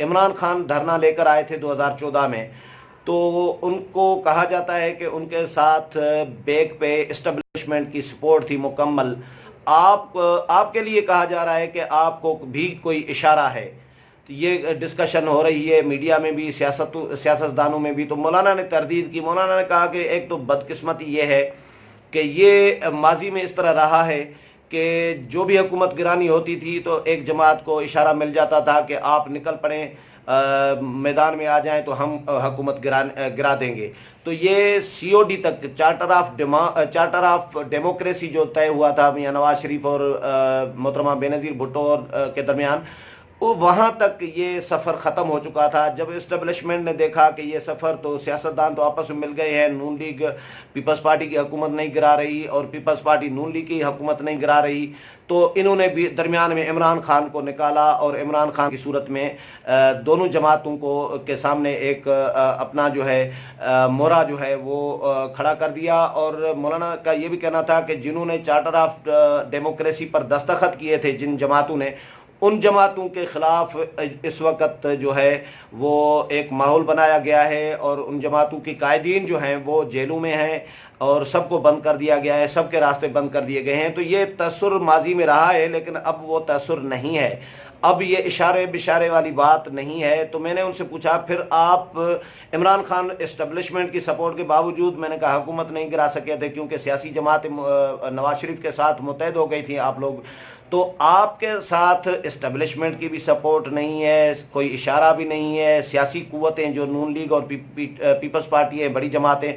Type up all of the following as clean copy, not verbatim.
عمران خان دھرنا لے کر آئے تھے 2014 میں، تو ان کو کہا جاتا ہے کہ ان کے ساتھ بیک پہ اسٹیبلشمنٹ کی سپورٹ تھی مکمل۔ آپ کے لیے کہا جا رہا ہے کہ آپ کو بھی کوئی اشارہ ہے، یہ ڈسکشن ہو رہی ہے میڈیا میں بھی، سیاستدانوں میں بھی۔ تو مولانا نے تردید کی، مولانا نے کہا کہ ایک تو بدقسمتی یہ ہے کہ یہ ماضی میں اس طرح رہا ہے کہ جو بھی حکومت گرانی ہوتی تھی تو ایک جماعت کو اشارہ مل جاتا تھا کہ آپ نکل پڑیں، میدان میں آ جائیں تو ہم حکومت گرا دیں گے۔ تو یہ COD تک چارٹر آف ڈیموکریسی جو طے ہوا تھا میاں نواز شریف اور محترمہ بینظیر بھٹو کے درمیان، وہاں تک یہ سفر ختم ہو چکا تھا۔ جب اسٹیبلشمنٹ نے دیکھا کہ یہ سفر تو سیاستدان تو آپس میں مل گئے ہیں، نون لیگ پیپلز پارٹی کی حکومت نہیں گرا رہی اور پیپلز پارٹی نون لیگ کی حکومت نہیں گرا رہی، تو انہوں نے بھی درمیان میں عمران خان کو نکالا، اور عمران خان کی صورت میں دونوں جماعتوں کو کے سامنے ایک اپنا جو ہے مورا جو ہے وہ کھڑا کر دیا۔ اور مولانا کا یہ بھی کہنا تھا کہ جنہوں نے چارٹر آف ڈیموکریسی پر دستخط کیے تھے، جن جماعتوں نے، ان جماعتوں کے خلاف اس وقت جو ہے وہ ایک ماحول بنایا گیا ہے، اور ان جماعتوں کی قائدین جو ہیں وہ جیلوں میں ہیں، اور سب کو بند کر دیا گیا ہے، سب کے راستے بند کر دیے گئے ہیں۔ تو یہ تاثر ماضی میں رہا ہے، لیکن اب وہ تاثر نہیں ہے، اب یہ اشارے بشارے والی بات نہیں ہے۔ تو میں نے ان سے پوچھا پھر آپ عمران خان اسٹیبلشمنٹ کی سپورٹ کے باوجود، میں نے کہا حکومت نہیں گرا سکے تھے کیونکہ سیاسی جماعت نواز شریف کے ساتھ متحد ہو گئی تھی آپ لوگ، تو آپ کے ساتھ اسٹیبلشمنٹ کی بھی سپورٹ نہیں ہے، کوئی اشارہ بھی نہیں ہے، سیاسی قوتیں جو نون لیگ اور پیپلز پارٹی ہے، بڑی جماعتیں،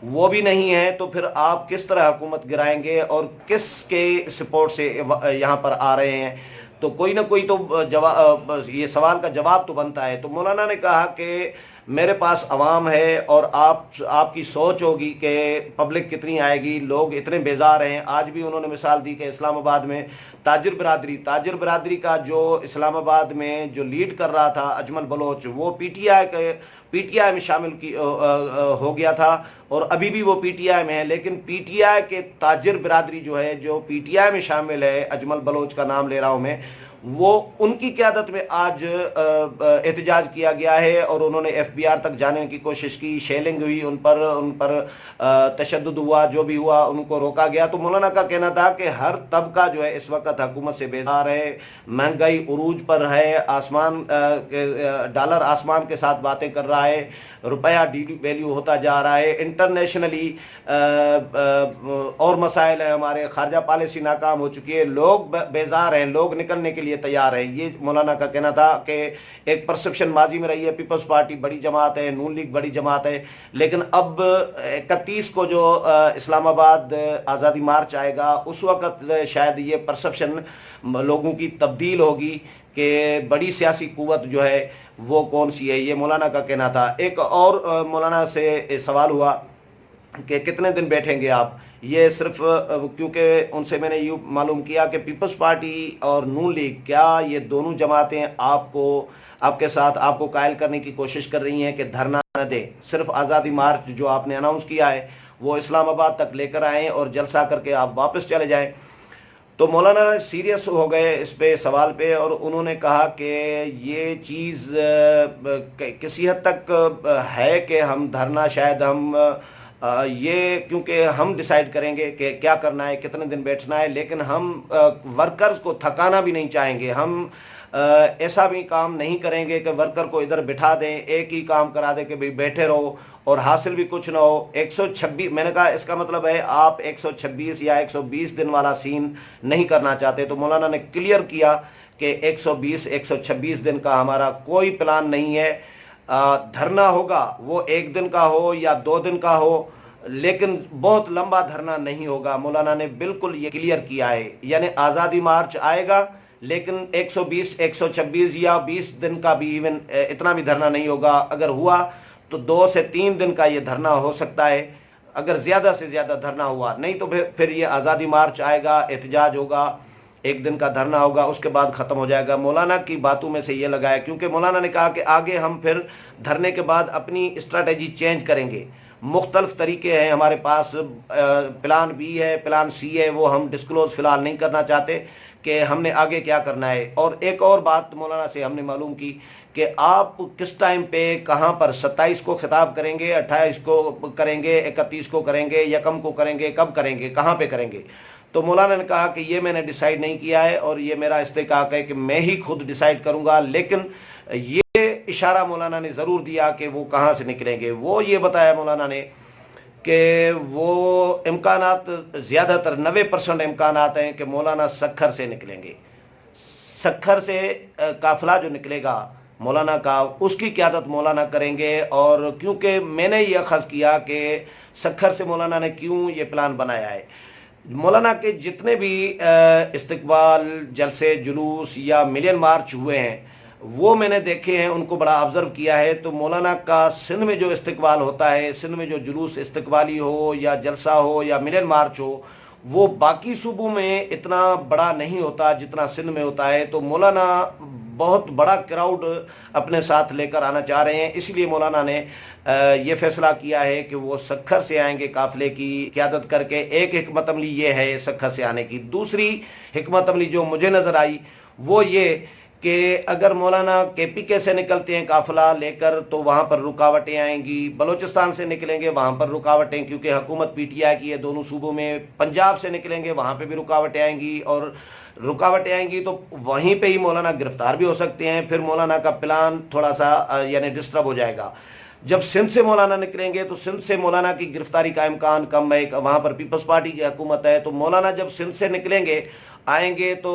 وہ بھی نہیں ہیں، تو پھر آپ کس طرح حکومت گرائیں گے اور کس کے سپورٹ سے یہاں پر آ رہے ہیں؟ تو کوئی نہ کوئی تو یہ سوال کا جواب تو بنتا ہے۔ تو مولانا نے کہا کہ میرے پاس عوام ہے، اور آپ کی سوچ ہوگی کہ پبلک کتنی آئے گی، لوگ اتنے بیزار ہیں۔ آج بھی انہوں نے مثال دی کہ اسلام آباد میں تاجر برادری کا جو اسلام آباد میں جو لیڈ کر رہا تھا اجمل بلوچ، وہ پی ٹی آئی میں شامل ہو گیا تھا، اور ابھی بھی وہ پی ٹی آئی میں ہے، لیکن پی ٹی آئی کے تاجر برادری جو ہے، جو پی ٹی آئی میں شامل ہے، اجمل بلوچ کا نام لے رہا ہوں میں، وہ ان کی قیادت میں آج احتجاج کیا گیا ہے، اور انہوں نے FBI تک جانے کی کوشش کی، شیلنگ ہوئی ان پر تشدد ہوا، جو بھی ہوا ان کو روکا گیا۔ تو مولانا کا کہنا تھا کہ ہر طبقہ جو ہے اس وقت حکومت سے بیزار ہے، مہنگائی عروج پر ہے، ڈالر آسمان کے ساتھ باتیں کر رہا ہے، روپیہ ڈی ویلیو ہوتا جا رہا ہے، انٹرنیشنلی اور مسائل ہیں، ہمارے خارجہ پالیسی ناکام ہو چکی ہے، لوگ بیزار ہیں، لوگ نکلنے کے لیے تیار ہیں۔ یہ مولانا کا کہنا تھا کہ ایک پرسپشن ماضی میں رہی ہے، پیپلز پارٹی بڑی جماعت ہے، نون لیگ بڑی جماعت ہے، لیکن اب 31 کو جو اسلام آباد آزادی مارچ آئے گا، اس وقت شاید یہ پرسپشن لوگوں کی تبدیل ہوگی کہ بڑی سیاسی قوت جو ہے وہ کون سی ہے۔ یہ مولانا کا کہنا تھا۔ ایک اور مولانا سے سوال ہوا کہ کتنے دن بیٹھیں گے آپ؟ یہ صرف کیونکہ ان سے میں نے یہ معلوم کیا کہ پیپلز پارٹی اور نون لیگ، کیا یہ دونوں جماعتیں آپ کے ساتھ آپ کو قائل کرنے کی کوشش کر رہی ہیں کہ دھرنا نہ دیں، صرف آزادی مارچ جو آپ نے اناؤنس کیا ہے وہ اسلام آباد تک لے کر آئیں اور جلسہ کر کے آپ واپس چلے جائیں؟ تو مولانا سیریس ہو گئے اس پہ سوال پہ، اور انہوں نے کہا کہ یہ چیز کسی حد تک ہے کہ ہم دھرنا شاید ہم یہ کیونکہ ہم ڈیسائیڈ کریں گے کہ کیا کرنا ہے، کتنے دن بیٹھنا ہے، لیکن ہم ورکرز کو تھکانا بھی نہیں چاہیں گے، ہم ایسا بھی کام نہیں کریں گے کہ ورکر کو ادھر بٹھا دیں، ایک ہی کام کرا دیں کہ بھئی بیٹھے رہو اور حاصل بھی کچھ نہ ہو۔ 126 میں نے کہا اس کا مطلب ہے آپ 126 یا 120 دن والا سین نہیں کرنا چاہتے۔ تو مولانا نے کلیئر کیا کہ 126 دن کا ہمارا کوئی پلان نہیں ہے، دھرنا ہوگا وہ 1 دن کا ہو یا 2 دن کا ہو، لیکن بہت لمبا دھرنا نہیں ہوگا۔ مولانا نے بالکل یہ کلیئر کیا ہے، یعنی آزادی مارچ آئے گا لیکن 120 126 یا 20 دن کا بھی ایون اتنا بھی دھرنا نہیں ہوگا۔ اگر ہوا تو 2 سے 3 دن کا یہ دھرنا ہو سکتا ہے، اگر زیادہ سے زیادہ دھرنا ہوا، نہیں تو پھر یہ آزادی مارچ آئے گا، احتجاج ہوگا، 1 دن کا دھرنا ہوگا، اس کے بعد ختم ہو جائے گا۔ مولانا کی باتوں میں سے یہ لگا ہے، کیونکہ مولانا نے کہا کہ آگے ہم پھر دھرنے کے بعد اپنی اسٹریٹجی چینج کریں گے، مختلف طریقے ہیں ہمارے پاس، پلان بی ہے، پلان سی ہے، وہ ہم ڈسکلوز فی الحال نہیں کرنا چاہتے کہ ہم نے آگے کیا کرنا ہے۔ اور ایک اور بات مولانا سے ہم نے معلوم کی کہ آپ کس ٹائم پہ کہاں پر 27 کو خطاب کریں گے، 28 کو کریں گے، 31 کو کریں گے، یکم کو کریں گے، کب کریں گے، کہاں پہ کریں گے۔ تو مولانا نے کہا کہ یہ میں نے ڈیسائیڈ نہیں کیا ہے اور یہ میرا استحقاق ہے کہ میں ہی خود ڈیسائیڈ کروں گا، لیکن یہ اشارہ مولانا نے ضرور دیا کہ وہ کہاں سے نکلیں گے۔ وہ یہ بتایا مولانا نے کہ وہ امکانات زیادہ تر 90% امکانات ہیں کہ مولانا سکھر سے نکلیں گے۔ سکھر سے قافلہ جو نکلے گا مولانا کا، اس کی قیادت مولانا کریں گے۔ اور کیونکہ میں نے یہ اخذ کیا کہ سکھر سے مولانا نے کیوں یہ پلان بنایا ہے، مولانا کے جتنے بھی استقبال، جلسے، جلوس یا ملین مارچ ہوئے ہیں وہ میں نے دیکھے ہیں، ان کو بڑا آبزرو کیا ہے۔ تو مولانا کا سندھ میں جو استقبال ہوتا ہے، سندھ میں جو جلوس استقبالی ہو یا جلسہ ہو یا ملین مارچ ہو، وہ باقی صوبوں میں اتنا بڑا نہیں ہوتا جتنا سندھ میں ہوتا ہے۔ تو مولانا بہت بڑا کراؤڈ اپنے ساتھ لے کر آنا چاہ رہے ہیں، اس لیے مولانا نے یہ فیصلہ کیا ہے کہ وہ سکھر سے آئیں گے قافلے کی قیادت کر کے۔ ایک حکمت عملی یہ ہے سکھر سے آنے کی۔ دوسری حکمت عملی جو مجھے نظر آئی وہ یہ کہ اگر مولانا کے پی کے سے نکلتے ہیں قافلہ لے کر تو وہاں پر رکاوٹیں آئیں گی، بلوچستان سے نکلیں گے وہاں پر رکاوٹیں، کیونکہ حکومت پی ٹی آئی کی ہے دونوں صوبوں میں، پنجاب سے نکلیں گے وہاں پہ بھی رکاوٹیں آئیں گی، اور رکاوٹیں آئیں گی تو وہیں پہ ہی مولانا گرفتار بھی ہو سکتے ہیں، پھر مولانا کا پلان تھوڑا سا یعنی ڈسٹرب ہو جائے گا۔ جب سندھ سے مولانا نکلیں گے تو سندھ سے مولانا کی گرفتاری کا امکان کم ہے، وہاں پر پیپلز پارٹی کی حکومت ہے۔ تو مولانا جب سندھ سے نکلیں گے آئیں گے تو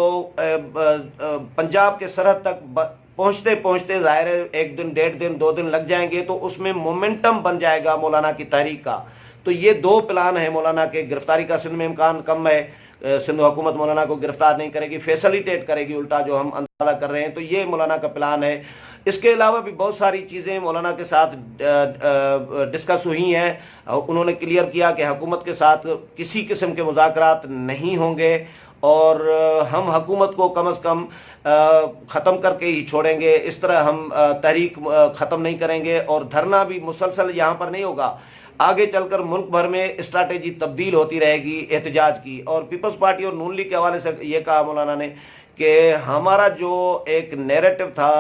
پنجاب کے سرحد تک پہنچتے پہنچتے ظاہر ہے 1 دن، 1.5 دن، 2 دن لگ جائیں گے، تو اس میں مومنٹم بن جائے گا مولانا کی تحریک کا۔ تو یہ 2 پلان ہیں مولانا کے۔ گرفتاری کا سندھ میں امکان کم ہے، سندھ حکومت مولانا کو گرفتار نہیں کرے گی، فیسلیٹیٹ کرے گی الٹا، جو ہم اندازہ کر رہے ہیں۔ تو یہ مولانا کا پلان ہے۔ اس کے علاوہ بھی بہت ساری چیزیں مولانا کے ساتھ ڈسکس ہوئی ہیں۔ انہوں نے کلیئر کیا کہ حکومت کے ساتھ کسی قسم کے مذاکرات نہیں ہوں گے، اور ہم حکومت کو کم از کم ختم کر کے ہی چھوڑیں گے، اس طرح ہم تحریک ختم نہیں کریں گے، اور دھرنا بھی مسلسل یہاں پر نہیں ہوگا، آگے چل کر ملک بھر میں اسٹریٹجی تبدیل ہوتی رہے گی احتجاج کی۔ اور پیپلز پارٹی اور نون لیگ کے حوالے سے یہ کہا مولانا نے کہ ہمارا جو ایک نیریٹو تھا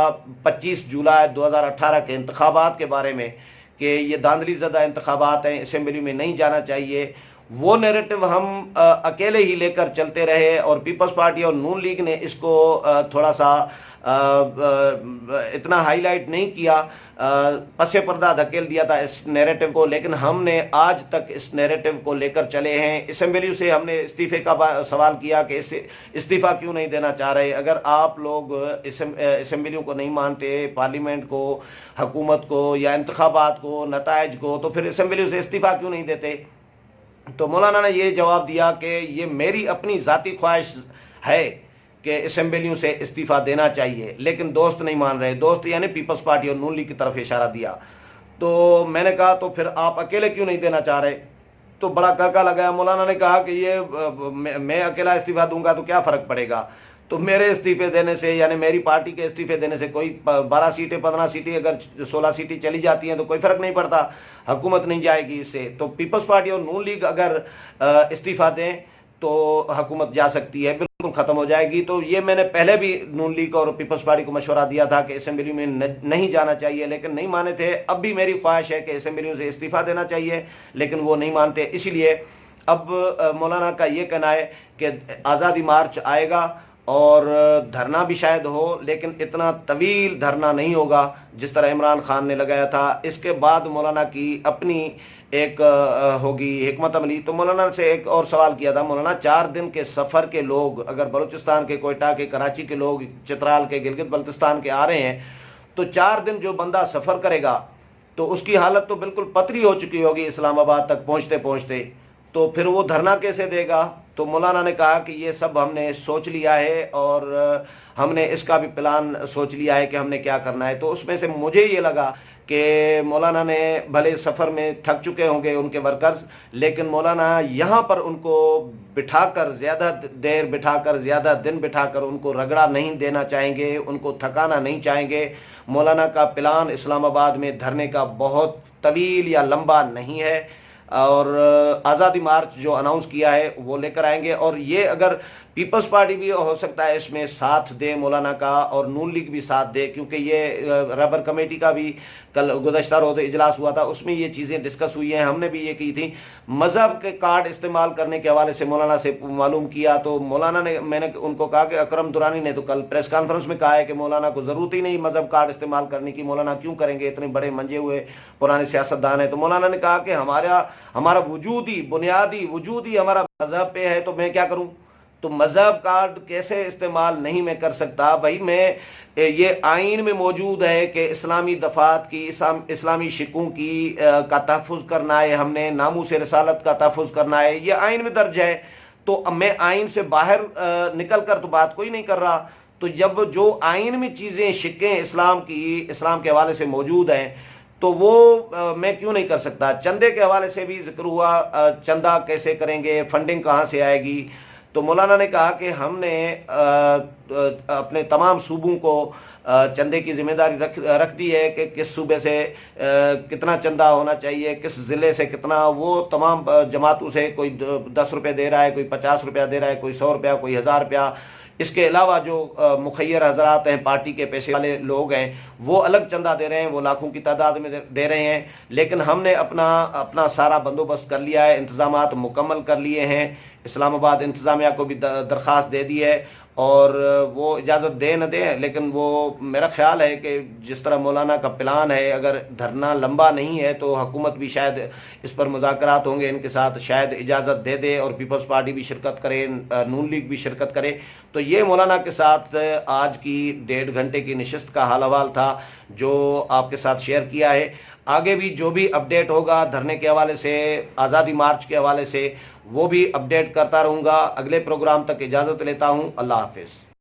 25 جولائی 2018 کے انتخابات کے بارے میں کہ یہ دھاندلی زدہ انتخابات ہیں، اسمبلی میں نہیں جانا چاہیے، وہ نیریٹو ہم اکیلے ہی لے کر چلتے رہے، اور پیپلز پارٹی اور نون لیگ نے اس کو تھوڑا سا اتنا ہائی لائٹ نہیں کیا، پس پردہ دھکیل دیا تھا اس نیریٹو کو، لیکن ہم نے آج تک اس نیریٹو کو لے کر چلے ہیں۔ اسمبلی سے ہم نے استعفے کا سوال کیا کہ استعفیٰ کیوں نہیں دینا چاہ رہے؟ اگر آپ لوگ اسمبلیوں کو نہیں مانتے، پارلیمنٹ کو، حکومت کو، یا انتخابات کو، نتائج کو، تو پھر اسمبلیوں سے استعفیٰ کیوں نہیں دیتے؟ تو مولانا نے یہ جواب دیا کہ یہ میری اپنی ذاتی خواہش ہے کہ اسمبلیوں سے استعفیٰ دینا چاہیے، لیکن دوست نہیں مان رہے، دوست یعنی پیپلز پارٹی اور نون لیگ کی طرف اشارہ دیا۔ تو میں نے کہا تو پھر آپ اکیلے کیوں نہیں دینا چاہ رہے؟ تو بڑا کہکا لگایا۔ مولانا نے کہا کہ یہ میں اکیلا استعفیٰ دوں گا تو کیا فرق پڑے گا؟ تو میرے استعفے دینے سے یعنی میری پارٹی کے استعفے دینے سے کوئی 12 سیٹیں 15 سیٹیں اگر 16 سیٹیں چلی جاتی ہیں تو کوئی فرق نہیں پڑتا، حکومت نہیں جائے گی اس سے۔ تو پیپلز پارٹی اور نون لیگ اگر استعفیٰ دیں تو حکومت جا سکتی ہے، بالکل ختم ہو جائے گی۔ تو یہ میں نے پہلے بھی نون لیگ اور پیپلز پارٹی کو مشورہ دیا تھا کہ اسمبلی میں نہیں جانا چاہیے، لیکن نہیں مانے تھے۔ اب بھی میری خواہش ہے کہ اسمبلیوں سے استعفیٰ دینا چاہیے، لیکن وہ نہیں مانتے۔ اسی لیے اب مولانا کا یہ کہنا ہے کہ آزادی مارچ آئے گا اور دھرنا بھی شاید ہو، لیکن اتنا طویل دھرنا نہیں ہوگا جس طرح عمران خان نے لگایا تھا۔ اس کے بعد مولانا کی اپنی ایک ہوگی حکمت عملی۔ تو مولانا سے ایک اور سوال کیا تھا، مولانا 4 دن کے سفر کے لوگ اگر بلوچستان کے، کوئٹہ کے، کراچی کے لوگ، چترال کے، گلگت بلتستان کے آ رہے ہیں، تو 4 دن جو بندہ سفر کرے گا تو اس کی حالت تو بالکل پتری ہو چکی ہوگی اسلام آباد تک پہنچتے پہنچتے، تو پھر وہ دھرنا کیسے دے گا؟ تو مولانا نے کہا کہ یہ سب ہم نے سوچ لیا ہے، اور ہم نے اس کا بھی پلان سوچ لیا ہے کہ ہم نے کیا کرنا ہے۔ تو اس میں سے مجھے یہ لگا کہ مولانا نے بھلے سفر میں تھک چکے ہوں گے ان کے ورکرز، لیکن مولانا یہاں پر ان کو بٹھا کر زیادہ دیر بٹھا کر، زیادہ دن بٹھا کر ان کو رگڑا نہیں دینا چاہیں گے، ان کو تھکانا نہیں چاہیں گے۔ مولانا کا پلان اسلام آباد میں دھرنے کا بہت طویل یا لمبا نہیں ہے، اور آزادی مارچ جو اناؤنس کیا ہے وہ لے کر آئیں گے۔ اور یہ اگر پیپلز پارٹی بھی ہو سکتا ہے اس میں ساتھ دے مولانا کا، اور نون لیگ بھی ساتھ دے، کیونکہ یہ رہبر کمیٹی کا بھی کل گزشتہ روز اجلاس ہوا تھا، اس میں یہ چیزیں ڈسکس ہوئی ہیں. ہم نے بھی یہ کی تھی. مذہب کے کارڈ استعمال کرنے کے حوالے سے مولانا سے معلوم کیا تو مولانا نے، میں نے ان کو کہا کہ اکرم دورانی نے تو کل پریس کانفرنس میں کہا ہے کہ مولانا کو ضرورت ہی نہیں مذہب کارڈ استعمال کرنے کی، مولانا کیوں کریں گے، اتنے بڑے منجے ہوئے پرانے سیاستدان ہیں. تو مولانا نے کہا کہ ہمارا وجود ہی، بنیادی وجود ہی ہمارا مذہب پہ ہے، تو میں کیا کروں؟ تو مذہب کارڈ کیسے استعمال نہیں میں کر سکتا بھائی؟ میں یہ آئین میں موجود ہے کہ اسلامی دفعات کی، اسلامی شقوں کی کا تحفظ کرنا ہے، ہم نے ناموس رسالت کا تحفظ کرنا ہے، یہ آئین میں درج ہے. تو میں آئین سے باہر نکل کر تو بات کوئی نہیں کر رہا. تو جب جو آئین میں چیزیں، شقیں اسلام کی، اسلام کے حوالے سے موجود ہیں، تو وہ میں کیوں نہیں کر سکتا؟ چندے کے حوالے سے بھی ذکر ہوا، چندہ کیسے کریں گے، فنڈنگ کہاں سے آئے گی؟ تو مولانا نے کہا کہ ہم نے اپنے تمام صوبوں کو چندے کی ذمہ داری رکھ دی ہے کہ کس صوبے سے کتنا چندہ ہونا چاہیے، کس ضلع سے کتنا. وہ تمام جماعتوں سے کوئی 10 روپے دے رہا ہے، کوئی 50 روپیہ دے رہا ہے، کوئی 100 روپیہ، کوئی 1000 روپیہ. اس کے علاوہ جو مخیر حضرات ہیں، پارٹی کے پیسے والے لوگ ہیں، وہ الگ چندہ دے رہے ہیں، وہ لاکھوں کی تعداد میں دے رہے ہیں. لیکن ہم نے اپنا سارا بندوبست کر لیا ہے، انتظامات مکمل کر لیے ہیں. اسلام آباد انتظامیہ کو بھی درخواست دے دی ہے، اور وہ اجازت دے نہ دیں، لیکن وہ میرا خیال ہے کہ جس طرح مولانا کا پلان ہے، اگر دھرنا لمبا نہیں ہے تو حکومت بھی شاید اس پر مذاکرات ہوں گے ان کے ساتھ، شاید اجازت دے دے اور پیپلز پارٹی بھی شرکت کرے، نون لیگ بھی شرکت کرے. تو یہ مولانا کے ساتھ آج کی 1.5 گھنٹے کی نشست کا حال حوال تھا جو آپ کے ساتھ شیئر کیا ہے. آگے بھی جو بھی اپڈیٹ ہوگا دھرنے کے حوالے سے، آزادی مارچ کے حوالے سے، وہ بھی اپڈیٹ کرتا رہوں گا. اگلے پروگرام تک اجازت لیتا ہوں. اللہ حافظ.